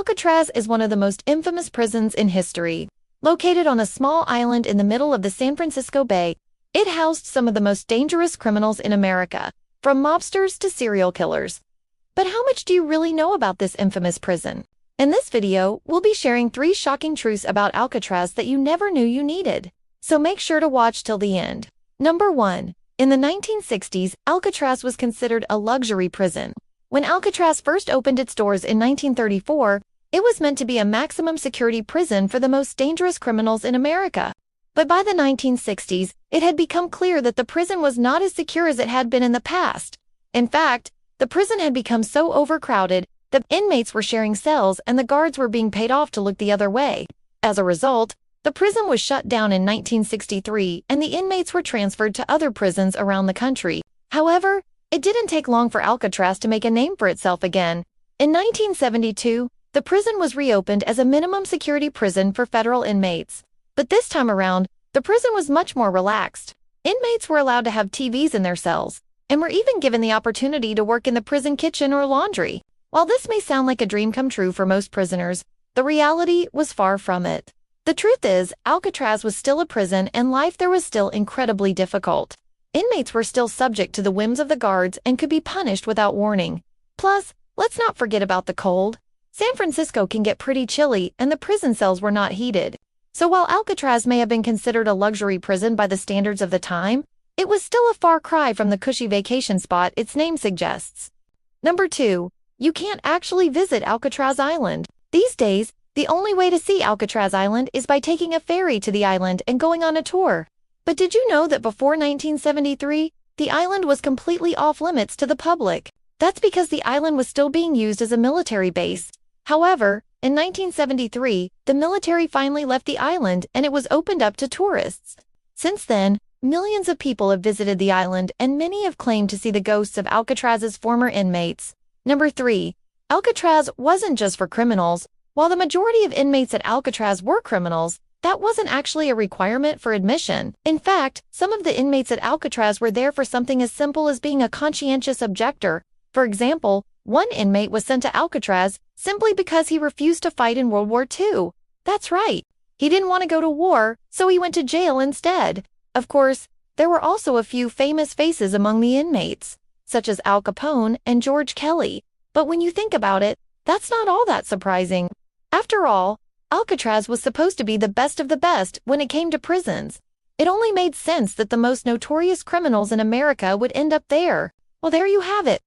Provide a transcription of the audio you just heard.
Alcatraz is one of the most infamous prisons in history. Located on a small island in the middle of the San Francisco Bay, it housed some of the most dangerous criminals in America, from mobsters to serial killers. But how much do you really know about this infamous prison? In this video, we'll be sharing 3 shocking truths about Alcatraz that you never knew you needed. So make sure to watch till the end. Number 1. In the 1960s, Alcatraz was considered a luxury prison. When Alcatraz first opened its doors in 1934, it was meant to be a maximum security prison for the most dangerous criminals in America. But by the 1960s, it had become clear that the prison was not as secure as it had been in the past. In fact, the prison had become so overcrowded that inmates were sharing cells and the guards were being paid off to look the other way. As a result, the prison was shut down in 1963 and the inmates were transferred to other prisons around the country. However, it didn't take long for Alcatraz to make a name for itself again. In 1972, the prison was reopened as a minimum security prison for federal inmates. But this time around, the prison was much more relaxed. Inmates were allowed to have TVs in their cells, and were even given the opportunity to work in the prison kitchen or laundry. While this may sound like a dream come true for most prisoners, the reality was far from it. The truth is, Alcatraz was still a prison and life there was still incredibly difficult. Inmates were still subject to the whims of the guards and could be punished without warning. Plus, let's not forget about the cold. San Francisco can get pretty chilly and the prison cells were not heated. So while Alcatraz may have been considered a luxury prison by the standards of the time, it was still a far cry from the cushy vacation spot its name suggests. Number 2. You can't actually visit Alcatraz Island. These days, the only way to see Alcatraz Island is by taking a ferry to the island and going on a tour. But did you know that before 1973, the island was completely off-limits to the public? That's because the island was still being used as a military base. However, in 1973, the military finally left the island and it was opened up to tourists. Since then, millions of people have visited the island and many have claimed to see the ghosts of Alcatraz's former inmates. Number 3. Alcatraz wasn't just for criminals. While the majority of inmates at Alcatraz were criminals, that wasn't actually a requirement for admission. In fact, some of the inmates at Alcatraz were there for something as simple as being a conscientious objector. For example, one inmate was sent to Alcatraz simply because he refused to fight in World War II. That's right. He didn't want to go to war, so he went to jail instead. Of course, there were also a few famous faces among the inmates, such as Al Capone and George Kelly. But when you think about it, that's not all that surprising. After all, Alcatraz was supposed to be the best of the best when it came to prisons. It only made sense that the most notorious criminals in America would end up there. Well, there you have it.